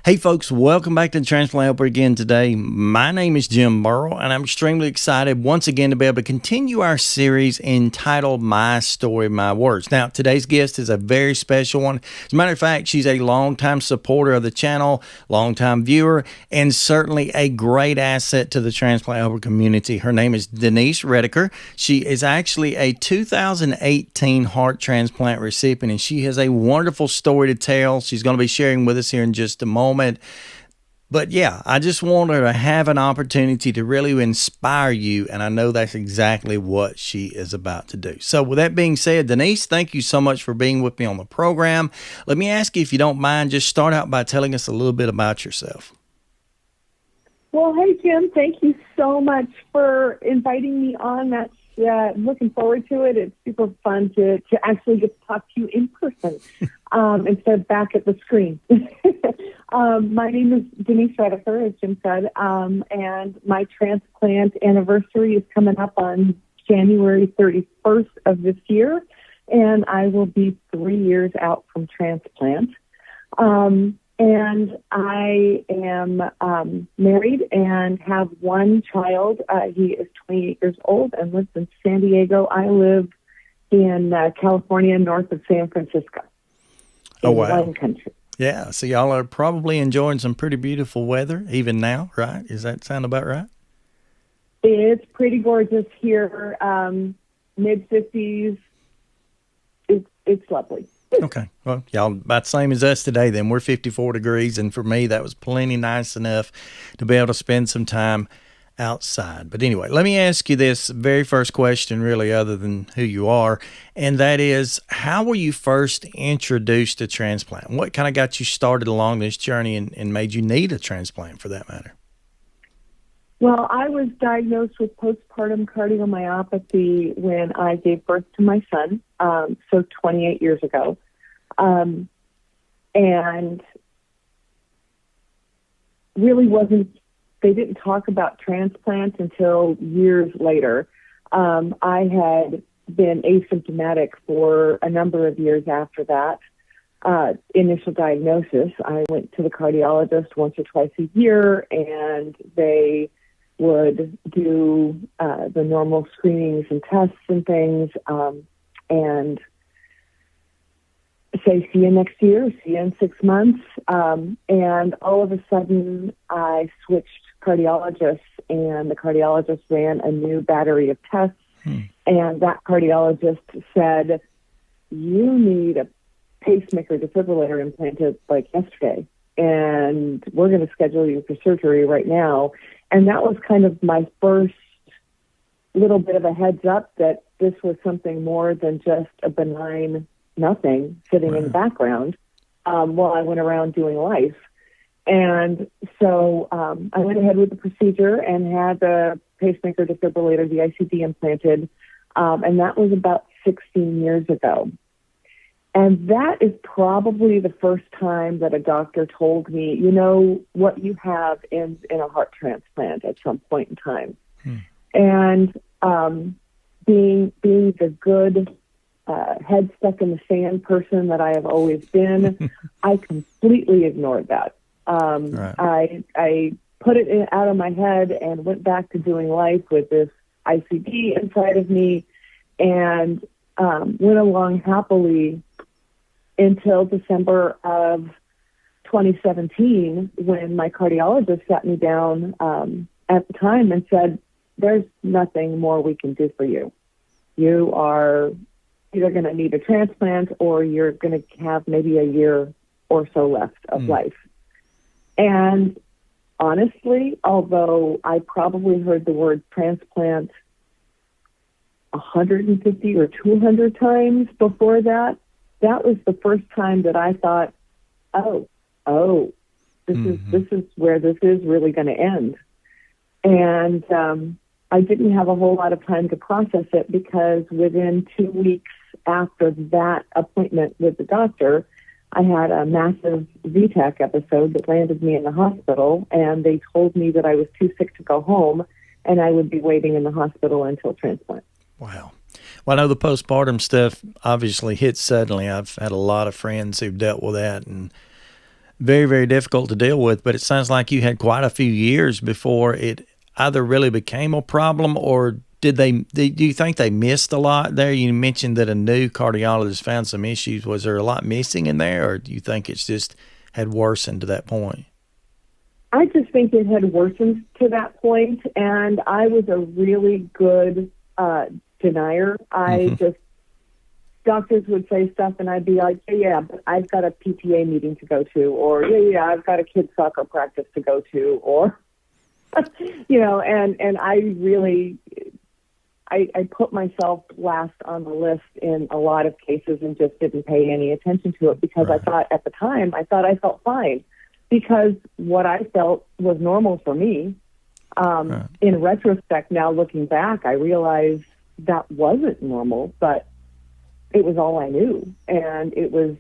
Hey folks, welcome back to the Transplant Helper again today. My name is Jim Burrow, and I'm extremely excited once again to be able to continue our series entitled My Story, My Words. Now, today's guest is a very special one. As a matter of fact, she's a longtime supporter of the channel, longtime viewer, and certainly a great asset to the Transplant Helper community. Her name is Denise Redeker. She is actually a 2018 heart transplant recipient, and she has a wonderful story to tell. She's going to be sharing with us here in just a moment. But yeah, I just want her to have an opportunity to really inspire you, and I know that's exactly what she is about to do. So with that being said, Denise, thank you so much for being with me on the program. Let me ask you, if you don't mind, just start out by telling us a little bit about yourself. Well, hey, Jim, thank you so much for inviting me on. That's looking forward to it. It's super fun to actually get to talk to you in person instead of back at the screen. My name is Denise Redeker, as Jim said, and my transplant anniversary is coming up on January 31st of this year, and I will be 3 years out from transplant. And I am married and have one child. He is 28 years old and lives in San Diego. I live in California, north of San Francisco. Oh, wow. Wine country. Yeah, so y'all are probably enjoying some pretty beautiful weather even now, right? Does that sound about right? It's pretty gorgeous here, mid-50s. It's lovely. Okay. Well, y'all about the same as us today then. We're 54 degrees, and for me, that was plenty nice enough to be able to spend some time outside. But anyway, let me ask you this very first question, really, other than who you are, and that is, how were you first introduced to transplant? What kind of got you started along this journey and made you need a transplant, for that matter? Well, I was diagnosed with postpartum cardiomyopathy when I gave birth to my son, so 28 years ago. And really they didn't talk about transplant until years later. I had been asymptomatic for a number of years after that initial diagnosis. I went to the cardiologist once or twice a year, and they would do the normal screenings and tests and things, and say, see you next year, see you in 6 months. And all of a sudden, I switched cardiologists, and the cardiologist ran a new battery of tests. And that cardiologist said, you need a pacemaker defibrillator implanted like yesterday, and we're going to schedule you for surgery right now. And that was kind of my first little bit of a heads up that this was something more than just a benign nothing sitting in the background while I went around doing life. And so I went ahead with the procedure and had the pacemaker defibrillator, the ICD, implanted, and that was about 16 years ago. And that is probably the first time that a doctor told me, you know, what you have in a heart transplant at some point in time. And being the good head stuck in the sand person that I have always been, I completely ignored that. I put it out of my head and went back to doing life with this ICD inside of me, and went along happily until December of 2017, when my cardiologist sat me down at the time and said, there's nothing more we can do for you. You are either going to need a transplant, or you're going to have maybe a year or so left of life. And honestly, although I probably heard the word transplant 150 or 200 times before that, that was the first time that I thought, this is where this is really going to end. And I didn't have a whole lot of time to process it, because within 2 weeks after that appointment with the doctor, I had a massive BTech episode that landed me in the hospital, and they told me that I was too sick to go home, and I would be waiting in the hospital until transplant. Wow. Well, I know the postpartum stuff obviously hits suddenly. I've had a lot of friends who've dealt with that, and very, very difficult to deal with. But it sounds like you had quite a few years before it either really became a problem, or do you think they missed a lot there? You mentioned that a new cardiologist found some issues. Was there a lot missing in there, or do you think it's just had worsened to that point? I just think it had worsened to that point, and I was a really good denier. Doctors would say stuff, and I'd be like, yeah, but I've got a PTA meeting to go to, or yeah, I've got a kid's soccer practice to go to, or, and I really, I put myself last on the list in a lot of cases and just didn't pay any attention to it because Right. I thought at the time, I felt fine because what I felt was normal for me. Right. In retrospect, now looking back, I realized that wasn't normal, but it was all I knew, and it was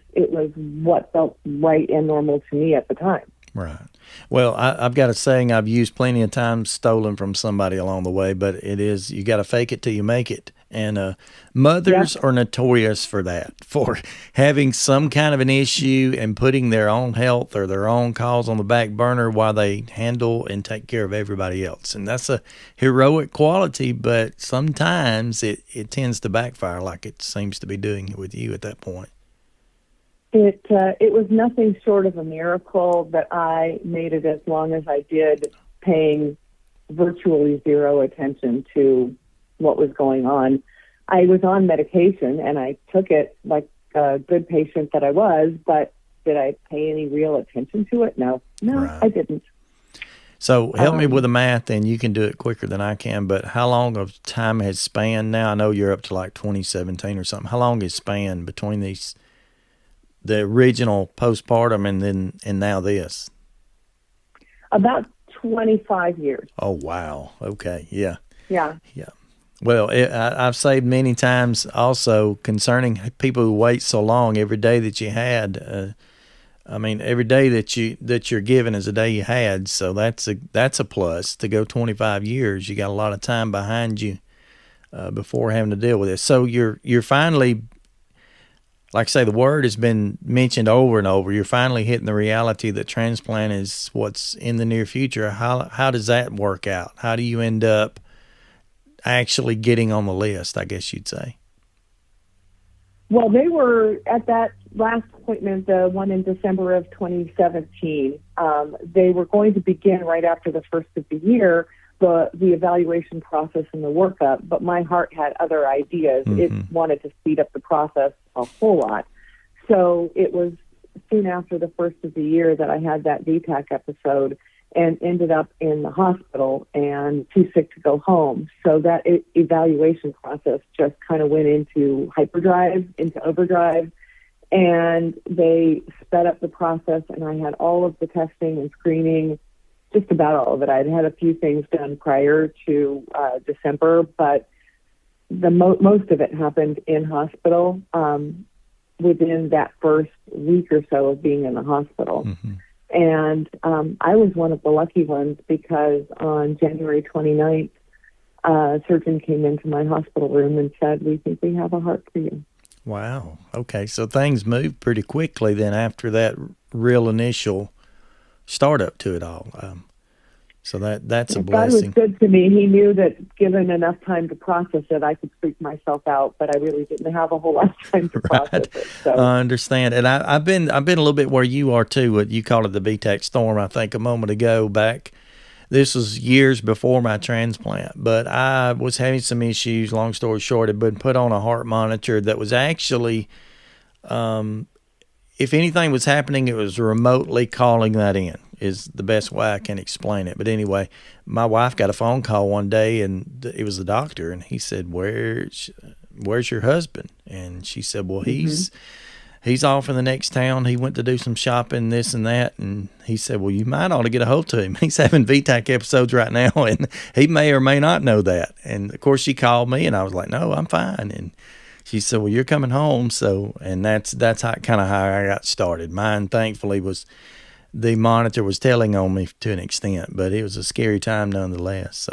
what felt right and normal to me at the time. Right. Well, I've got a saying I've used plenty of times, stolen from somebody along the way, but it is, you got to fake it till you make it. And mothers are notorious for that, for having some kind of an issue and putting their own health or their own cause on the back burner while they handle and take care of everybody else. And that's a heroic quality, but sometimes it tends to backfire like it seems to be doing with you at that point. It was nothing short of a miracle that I made it as long as I did, paying virtually zero attention to what was going on. I was on medication and I took it like a good patient that I was, but did I pay any real attention to it? No, Right. I didn't. So help me with the math, and you can do it quicker than I can, but how long of time has spanned now? I know you're up to like 2017 or something. How long has spanned between the original postpartum and now this? About 25 years. Oh, wow. Okay. Yeah. Yeah. Yeah. Well, I've saved many times also concerning people who wait so long. Every day that you had, every day that you're given is a day you had. So that's a plus. To go 25 years, you got a lot of time behind you before having to deal with this. So you're finally, like I say, the word has been mentioned over and over. You're finally hitting the reality that transplant is what's in the near future. How does that work out? How do you end up actually getting on the list, I guess you'd say? Well, they were at that last appointment, the one in December of 2017. They were going to begin right after the first of the year, the evaluation process and the workup, but my heart had other ideas. Mm-hmm. It wanted to speed up the process a whole lot. So it was soon after the first of the year that I had that BTech episode and ended up in the hospital and too sick to go home. So that evaluation process just kind of went into overdrive, and they sped up the process, and I had all of the testing and screening, just about all of it. I'd had a few things done prior to December, but the most of it happened in hospital within that first week or so of being in the hospital. Mm-hmm. And I was one of the lucky ones because on January 29th, a surgeon came into my hospital room and said, "We think we have a heart for you." Wow. Okay. So things moved pretty quickly then after that real initial startup to it all. So that's a blessing. God was good to me. He knew that given enough time to process it, I could freak myself out, but I really didn't have a whole lot of time to process it. So. I understand. And I've been a little bit where you are too. What you called it the BTech Storm, I think, a moment ago back. This was years before my transplant, but I was having some issues. Long story short, had been put on a heart monitor that was actually, if anything was happening, it was remotely calling that in, is the best way I can explain it. But anyway, my wife got a phone call one day, and it was the doctor, and he said, where's your husband? And she said, well, he's off in the next town. He went to do some shopping, this and that. And he said, well, you might ought to get a hold of him. He's having VTAC episodes right now, and he may or may not know that. And of course she called me, and I was like, no, I'm fine. And she said, well, you're coming home. So, and that's how I got started. Mine, thankfully, was the monitor was telling on me to an extent, but it was a scary time nonetheless.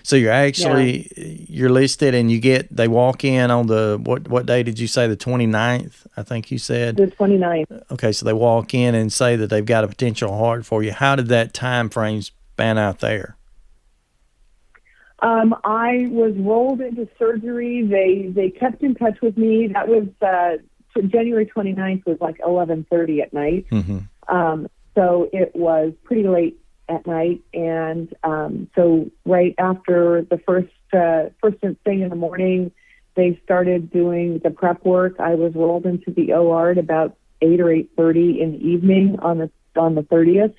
So you're actually you're listed, and they walk in on the what day did you say, the 29th? I think you said the 29th. Okay, so they walk in and say that they've got a potential heart for you. How did that time frame span out there? I was rolled into surgery. They kept in touch with me. That was January 29th was like 11:30 at night. Mm-hmm. So it was pretty late at night, and so right after the first thing in the morning, they started doing the prep work. I was rolled into the OR at about 8 or 8:30 in the evening on the 30th,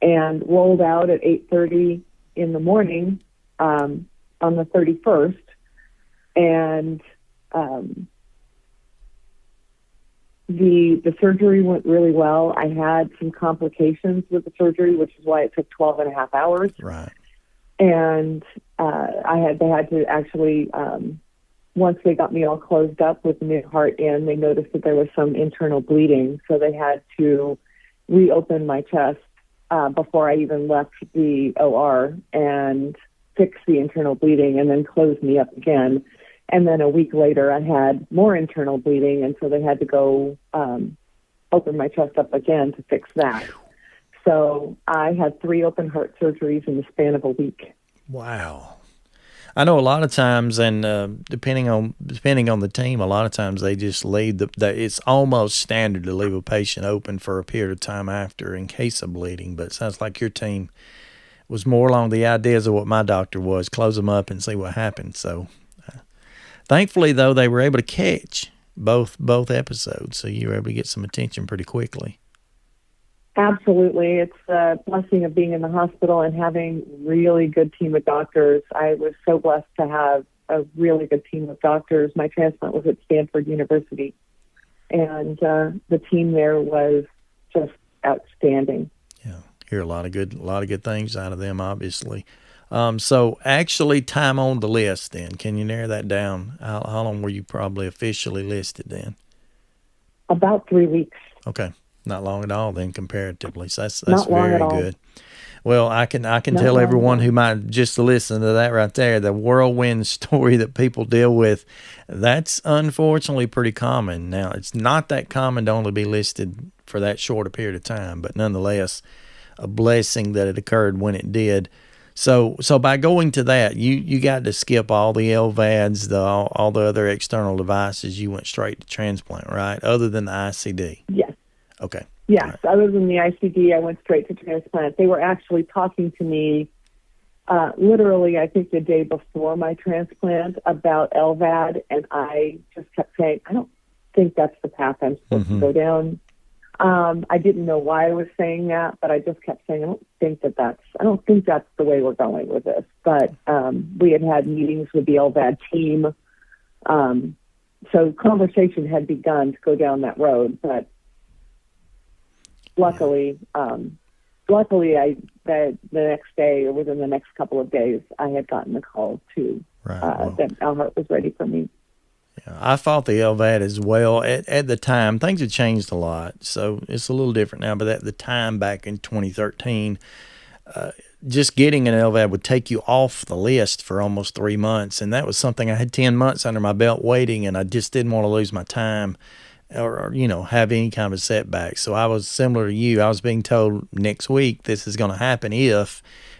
and rolled out at 8:30 in the morning on the 31st, and the surgery went really well. I had some complications with the surgery, which is why it took 12 and a half hours. Right. And they had to actually, once they got me all closed up with the new heart in, they noticed that there was some internal bleeding. So they had to reopen my chest before I even left the OR and fix the internal bleeding, and then close me up again. And then a week later, I had more internal bleeding, and so they had to go open my chest up again to fix that. So I had 3 open heart surgeries in the span of a week. Wow. I know a lot of times, and depending on the team, a lot of times they just leave it's almost standard to leave a patient open for a period of time after in case of bleeding. But it sounds like your team was more along the ideas of what my doctor was: close them up and see what happens. So thankfully, though, they were able to catch both episodes, so you were able to get some attention pretty quickly. Absolutely. It's a blessing of being in the hospital and having really good team of doctors. I was so blessed to have a really good team of doctors. My transplant was at Stanford University, and the team there was just outstanding. Yeah, hear a lot of good things out of them, obviously. So actually, time on the list then. Can you narrow that down? How long were you probably officially listed then? About 3 weeks. Okay. Not long at all then, comparatively. So that's Not long very at all. good. Well, I can tell everyone who might just listen to that right there, the whirlwind story that people deal with, that's unfortunately pretty common. Now, it's not that common to only be listed for that short a period of time, but nonetheless, a blessing that it occurred when it did. So by going to that, you got to skip all the LVADs, all the other external devices. You went straight to transplant, right? Other than the ICD. Yes. Okay. Yes. Right. Other than the ICD, I went straight to transplant. They were actually talking to me literally, I think, the day before my transplant about LVAD, and I just kept saying, I don't think that's the path I'm supposed to go down. I didn't know why I was saying that, but I just kept saying, I don't think that's the way we're going with this. But we had meetings with the LVAD team. So conversation had begun to go down that road, but luckily, the next day or within the next couple of days, I had gotten the call that our heart was ready for me. Yeah, I fought the LVAD as well. At the time, things had changed a lot, so it's a little different now. But at the time, back in 2013, just getting an LVAD would take you off the list for almost 3 months, and that was something I had 10 months under my belt waiting, and I just didn't want to lose my time or have any kind of a setback. So I was similar to you. I was being told next week this is going to happen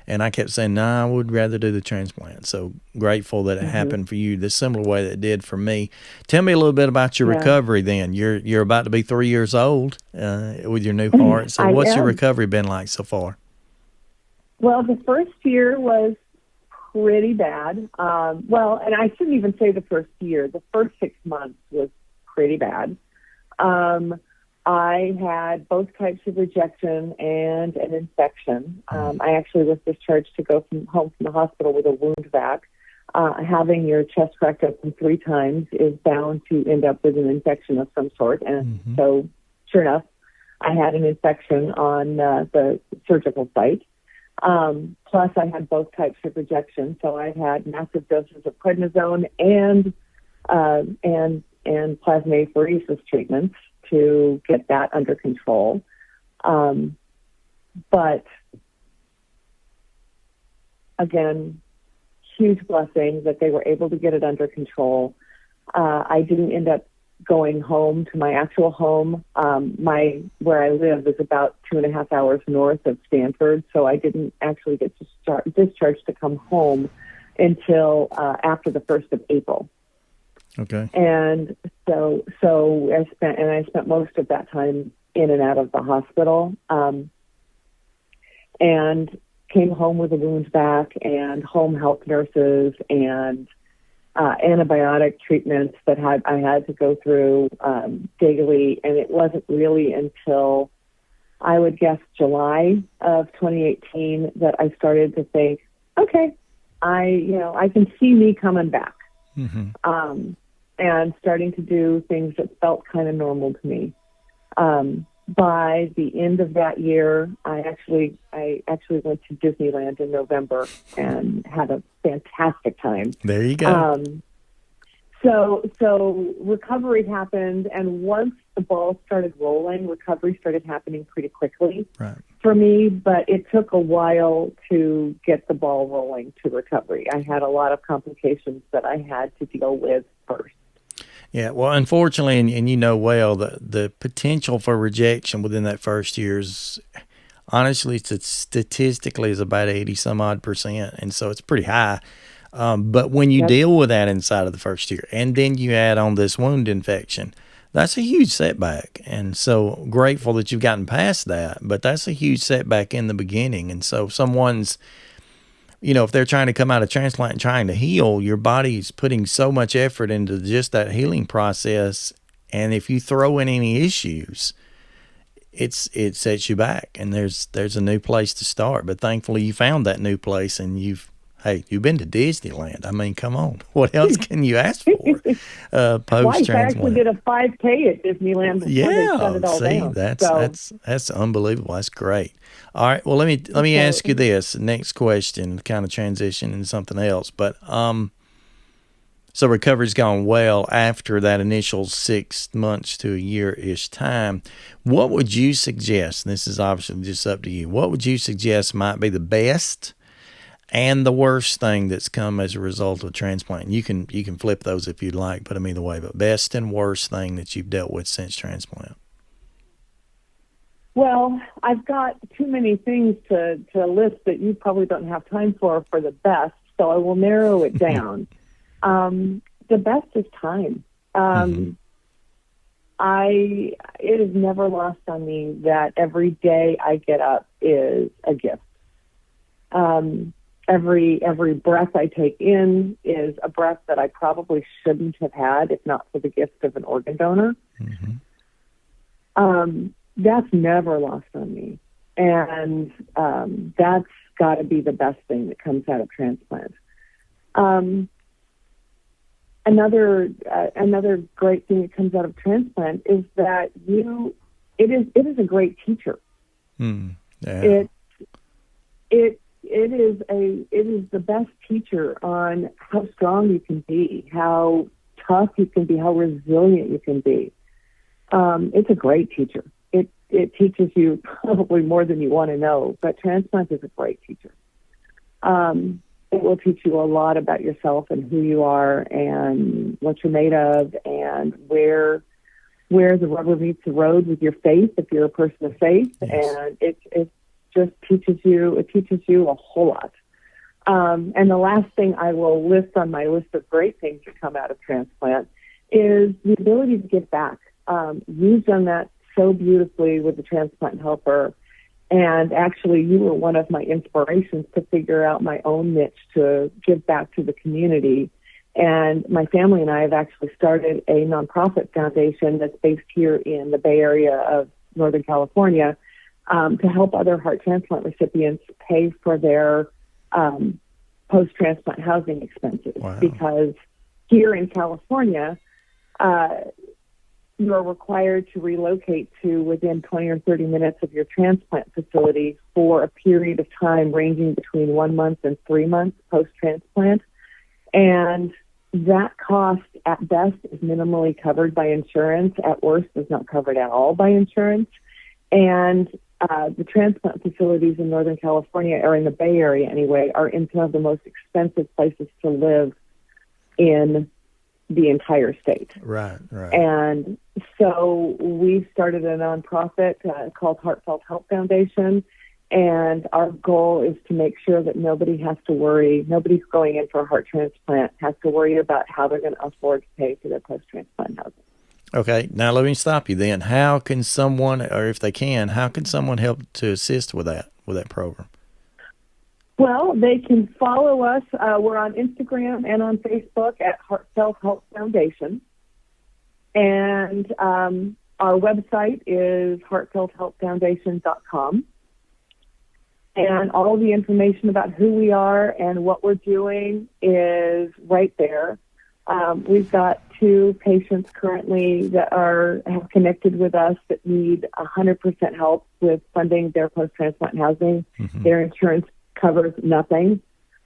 and I kept saying, no, I would rather do the transplant. So grateful that it happened for you the similar way that it did for me. Tell me a little bit about your recovery then. You're about to be 3 years old with your new heart. So what's your recovery been like so far? Well, the first year was pretty bad. And I shouldn't even say the first year. The first 6 months was pretty bad. I had both types of rejection and an infection. I actually was discharged to go home from the hospital with a wound vac. Having your chest cracked open 3 times is bound to end up with an infection of some sort. And so, sure enough, I had an infection on the surgical site. Plus, I had both types of rejection. So I had massive doses of prednisone and plasmapheresis treatments to get that under control. But again, huge blessing that they were able to get it under control. I didn't end up going home to my actual home. Where I live is about 2.5 hours north of Stanford, so I didn't actually get discharged to come home until after the 1st of April. Okay. And so I spent most of that time in and out of the hospital, and came home with a wound back and home health nurses and antibiotic treatments that I had to go through daily. And it wasn't really until I would guess July of 2018 that I started to think, okay, I can see me coming back. Mm-hmm. And starting to do things that felt kind of normal to me. By the end of that year, I actually went to Disneyland in November and had a fantastic time. There you go. So recovery happened, and once the ball started rolling, recovery started happening pretty quickly for me, but it took a while to get the ball rolling to recovery. I had a lot of complications that I had to deal with first. Yeah, well, unfortunately, and you know well, the potential for rejection within that first year is, honestly, statistically is about 80-some-odd%, and so it's pretty high. But when you deal with that inside of the first year, and then you add on this wound infection, that's a huge setback. And so grateful that you've gotten past that, but that's a huge setback in the beginning. And so someone's, if they're trying to come out of transplant and trying to heal, your body's putting so much effort into just that healing process. And if you throw in any issues, it sets you back, and there's a new place to start. But thankfully you found that new place, and you've been to Disneyland. I mean, come on. What else can you ask for post-transplant? I actually did a 5K at Disneyland before they shut it all down. That's unbelievable. That's great. All right. Well, let me ask you this next question, kind of transition into something else. But so recovery's gone well after that initial 6 months to a year-ish time. What would you suggest? And this is obviously just up to you. What would you suggest might be the best and the worst thing that's come as a result of transplant? You can flip those if you'd like, put them either way, but best and worst thing that you've dealt with since transplant. Well, I've got too many things to list that you probably don't have time for the best, so I will narrow it down. The best is time. It is never lost on me that every day I get up is a gift. Every breath I take in is a breath that I probably shouldn't have had if not for the gift of an organ donor. Mm-hmm. That's never lost on me. And that's got to be the best thing that comes out of transplant. Another great thing that comes out of transplant is that it is a great teacher. Yeah. It is the best teacher on how strong you can be, how tough you can be, how resilient you can be. It's a great teacher. It teaches you probably more than you want to know, but transplant is a great teacher. It will teach you a lot about yourself and who you are and what you're made of and where the rubber meets the road with your faith if you're a person of faith. Yes. And it just teaches you a whole lot. And the last thing I will list on my list of great things that come out of transplant is the ability to give back. You've done that so beautifully with the transplant helper. And actually, you were one of my inspirations to figure out my own niche to give back to the community. And my family and I have actually started a nonprofit foundation that's based here in the Bay Area of Northern California to help other heart transplant recipients pay for their post-transplant housing expenses. Wow. Because here in California, you are required to relocate to within 20 or 30 minutes of your transplant facility for a period of time ranging between 1 month and 3 months post-transplant. And that cost at best is minimally covered by insurance. At worst is not covered at all by insurance. And the transplant facilities in Northern California, or in the Bay Area anyway, are in some of the most expensive places to live in the entire state. Right, right. And so we started a nonprofit called Heartfelt Help Foundation, and our goal is to make sure that nobody nobody's going in for a heart transplant has to worry about how they're going to afford to pay for their post-transplant housing. Okay, now let me stop you then. How can someone, or if they can, how can someone help to assist with that program? Well, they can follow us. We're on Instagram and on Facebook at Heartfelt Help Foundation. And our website is heartfelthelpfoundation.com. And all the information about who we are and what we're doing is right there. We've got 2 patients currently that have connected with us that need 100% help with funding their post-transplant housing. Mm-hmm. Their insurance covers nothing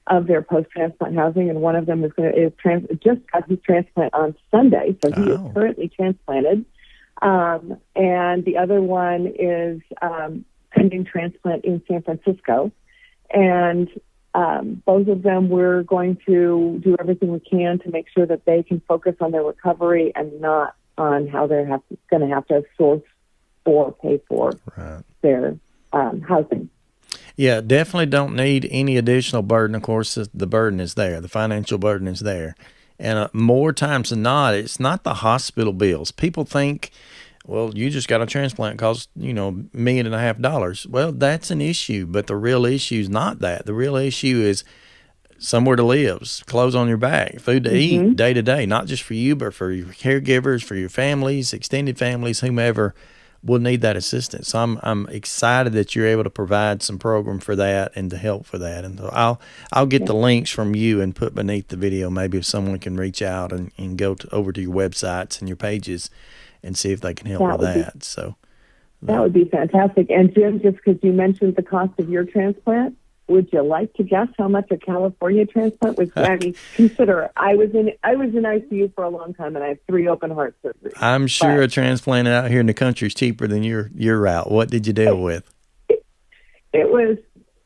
of their post-transplant housing, and one of them just got his transplant on Sunday, so he is currently transplanted. And the other one is pending transplant in San Francisco. And both of them, we're going to do everything we can to make sure that they can focus on their recovery and not on how they're going to have to source or pay for their housing. Yeah, definitely don't need any additional burden. Of course, the burden is there. The financial burden is there. And more times than not, it's not the hospital bills. People think, well, you just got a transplant, cost, $1.5 million. Well, that's an issue, but the real issue is not that. The real issue is somewhere to live, clothes on your back, food to eat day to day, not just for you, but for your caregivers, for your families, extended families, whomever will need that assistance. So I'm excited that you're able to provide some program for that and to help for that. And so I'll get the links from you and put beneath the video, maybe if someone can reach out and go over to your websites and your pages and see if they can help with that. So that would be fantastic. And Jim, just because you mentioned the cost of your transplant, would you like to guess how much a California transplant was? I mean, consider I was in ICU for a long time, and I had 3 open heart surgeries. I'm sure a transplant out here in the country is cheaper than your route. What did you deal with? It was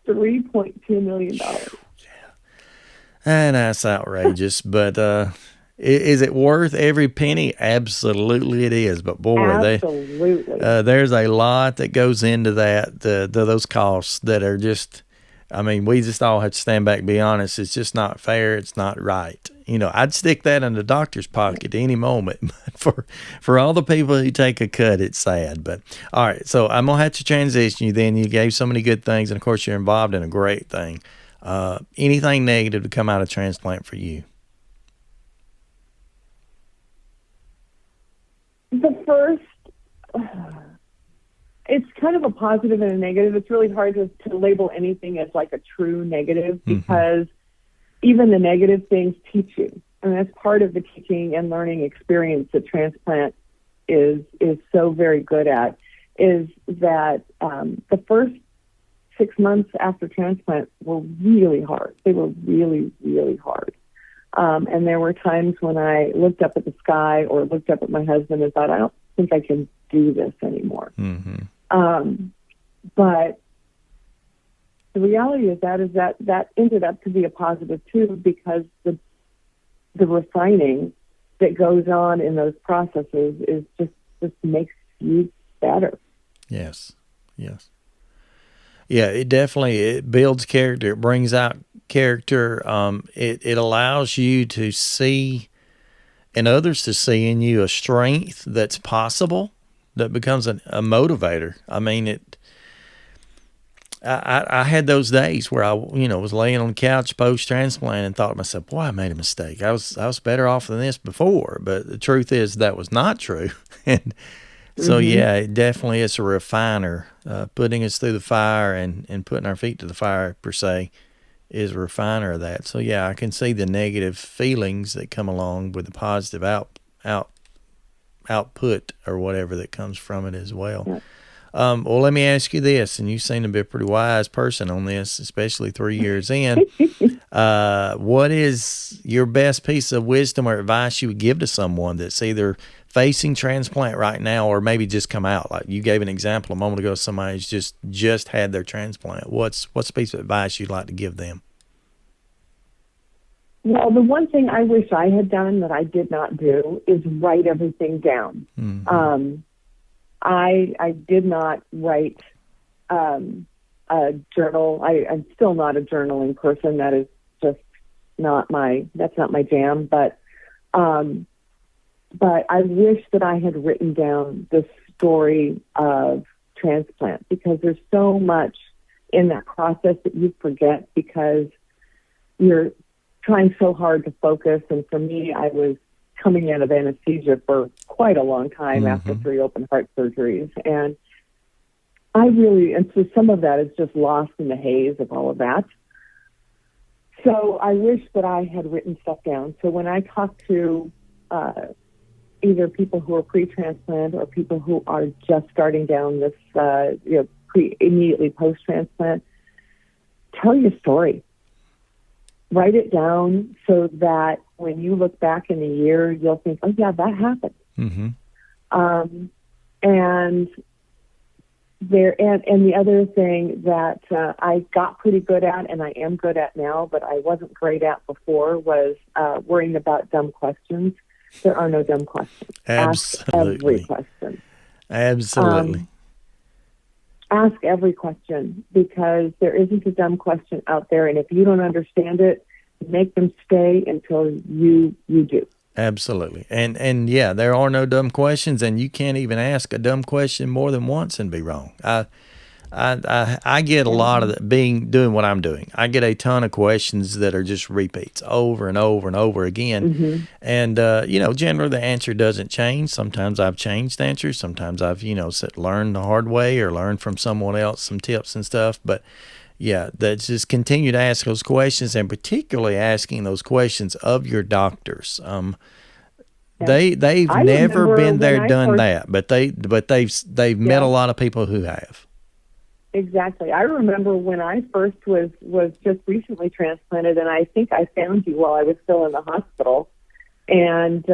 $3.2 million. Yeah, and that's outrageous. But is it worth every penny? Absolutely, it is. But boy, absolutely, there's a lot that goes into that. Those costs that are just. I mean, we just all have to stand back and be honest. It's just not fair. It's not right. I'd stick that in the doctor's pocket any moment. But for all the people who take a cut, it's sad. But all right, so I'm going to have to transition you then. You gave so many good things, and of course, you're involved in a great thing. Anything negative to come out of transplant for you? The first... It's kind of a positive and a negative. It's really hard to label anything as like a true negative because even the negative things teach you. And that's part of the teaching and learning experience that transplant is so very good at, is that the first 6 months after transplant were really hard. They were really, really hard. And there were times when I looked up at the sky or looked up at my husband and thought, I don't think I can do this anymore. But the reality is that ended up to be a positive too, because the refining that goes on in those processes is just makes you better. Yes. Yeah, it builds character. It brings out character. It allows you to see and others to see in you a strength that's possible. That becomes a motivator. I mean, I had those days where I, was laying on the couch post-transplant and thought to myself, boy, I made a mistake. I was better off than this before. But the truth is that was not true. And so, yeah, it definitely is a refiner. Putting us through the fire and putting our feet to the fire, per se, is a refiner of that. So, yeah, I can see the negative feelings that come along with the positive output or whatever that comes from it as well. Yeah. Well, let me ask you this, and you seem to be a pretty wise person on this, especially 3 years in. What is your best piece of wisdom or advice you would give to someone that's either facing transplant right now, or maybe just come out? Like you gave an example a moment ago, somebody who's just had their transplant. What's a piece of advice you'd like to give them? Well, the one thing I wish I had done that I did not do is write everything down. Mm-hmm. I did not write a journal. I'm still not a journaling person. That is just that's not my jam. But I wish that I had written down the story of transplant, because there's so much in that process that you forget because you're trying so hard to focus. And for me, I was coming out of anesthesia for quite a long time after 3 open heart surgeries. And so some of that is just lost in the haze of all of that. So I wish that I had written stuff down. So when I talk to either people who are pre-transplant or people who are just starting down this, immediately post-transplant, tell your story. Write it down so that when you look back in a year, you'll think, oh, yeah, that happened. Mm-hmm. And the other thing that I got pretty good at, and I am good at now, but I wasn't great at before, was worrying about dumb questions. There are no dumb questions. Absolutely. Ask every question. Absolutely. Ask every question, because there isn't a dumb question out there. And if you don't understand it, make them stay until you do. Absolutely. And yeah, there are no dumb questions, and you can't even ask a dumb question more than once and be wrong. I get a lot of that doing what I'm doing. I get a ton of questions that are just repeats over and over and over again. Mm-hmm. And, generally the answer doesn't change. Sometimes I've changed answers. Sometimes I've, learned the hard way or learned from someone else some tips and stuff. But yeah, that's just continue to ask those questions, and particularly asking those questions of your doctors. They've never been there, done that, but they've met a lot of people who have. Exactly. I remember when I first was just recently transplanted, and I think I found you while I was still in the hospital, and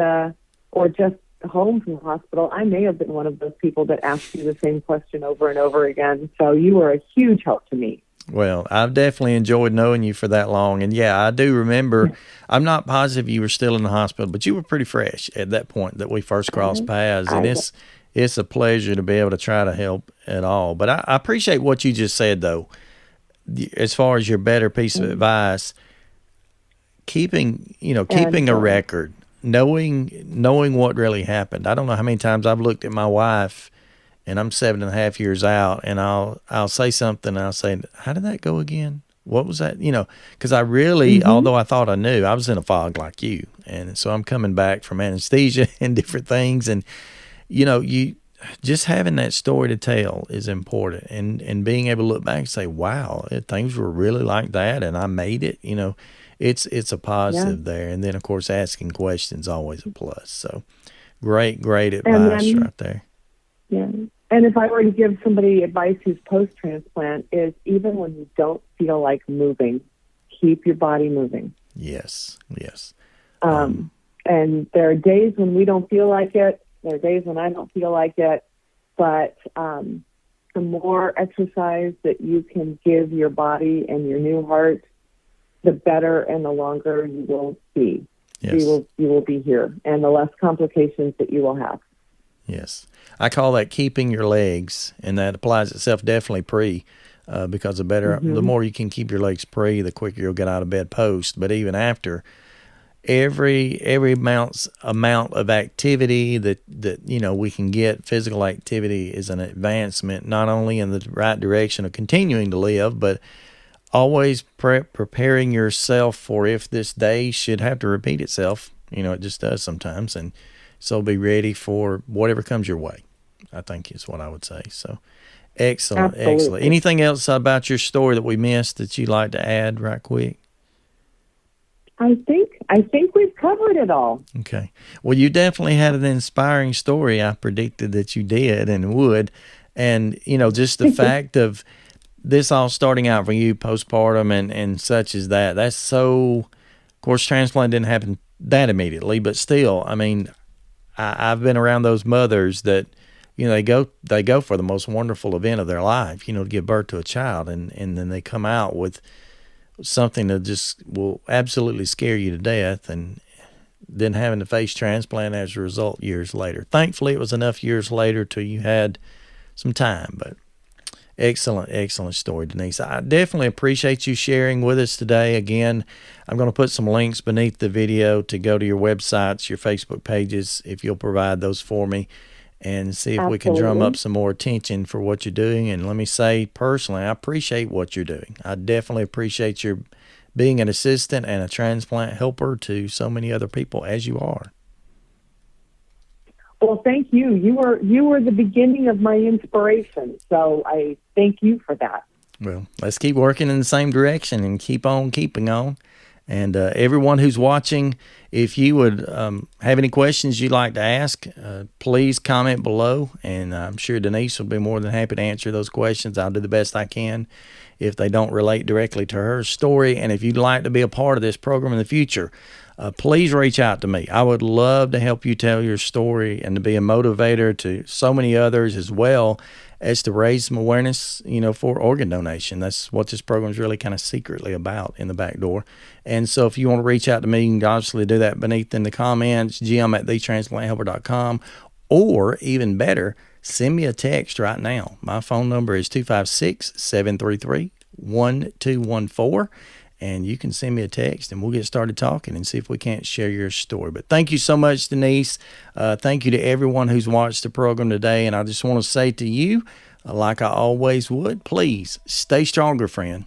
or just home from the hospital. I may have been one of those people that asked you the same question over and over again. So you were a huge help to me. Well, I've definitely enjoyed knowing you for that long. And yeah, I do remember, I'm not positive you were still in the hospital, but you were pretty fresh at that point that we first crossed paths. And it's a pleasure to be able to try to help at all. But I appreciate what you just said, though, as far as your better piece of advice, keeping a record, knowing what really happened. I don't know how many times I've looked at my wife, and I'm 7.5 years out, and I'll say something, and I'll say, how did that go again? What was that? Because I really, although I thought I knew, I was in a fog like you. And so I'm coming back from anesthesia and different things. And, you just having that story to tell is important. And being able to look back and say, wow, things were really like that, and I made it, it's a positive there. And then, of course, asking questions always a plus. So great advice right there. Yeah. And if I were to give somebody advice who's post-transplant, is even when you don't feel like moving, keep your body moving. Yes. And there are days when we don't feel like it. There are days when I don't feel like it. But the more exercise that you can give your body and your new heart, the better and the longer you will be. Yes. You will be here, and the less complications that you will have. Yes. I call that keeping your legs, and that applies itself definitely because the more you can keep your legs pre, the quicker you'll get out of bed post. But even after, every amount of activity that we can get, physical activity, is an advancement, not only in the right direction of continuing to live, but always preparing yourself for if this day should have to repeat itself. It just does sometimes, and so be ready for whatever comes your way, I think is what I would say. So excellent. Absolutely. Excellent. Anything else about your story that we missed that you'd like to add right quick? I think we've covered it all. Okay. Well, you definitely had an inspiring story. I predicted that you did and would. And, just the fact of this all starting out for you postpartum and such as that, that's so, of course, transplant didn't happen that immediately, but still, I mean, I've been around those mothers that, they go for the most wonderful event of their life, to give birth to a child, and then they come out with something that just will absolutely scare you to death, and then having to face transplant as a result years later. Thankfully, it was enough years later till you had some time, but excellent story, Denise. I definitely appreciate you sharing with us today. Again, I'm going to put some links beneath the video to go to your websites, your Facebook pages, if you'll provide those for me, and see if we can drum up some more attention for what you're doing. And let me say personally, I appreciate what you're doing. I definitely appreciate your being an assistant and a transplant helper to so many other people as you are. Well, thank you. You were the beginning of my inspiration, so I thank you for that. Well, let's keep working in the same direction and keep on keeping on. And everyone who's watching, if you would have any questions you'd like to ask, please comment below, and I'm sure Denise will be more than happy to answer those questions. I'll do the best I can if they don't relate directly to her story. And if you'd like to be a part of this program in the future, please reach out to me. I would love to help you tell your story and to be a motivator to so many others, as well as to raise some awareness, for organ donation. That's what this program is really kind of secretly about in the back door. And so if you want to reach out to me, you can obviously do that beneath in the comments, jim@thetransplanthelper.com, or even better, send me a text right now. My phone number is 256-733-1214. And you can send me a text, and we'll get started talking and see if we can't share your story. But thank you so much, Denise. Thank you to everyone who's watched the program today. And I just want to say to you, like I always would, please stay stronger, friend.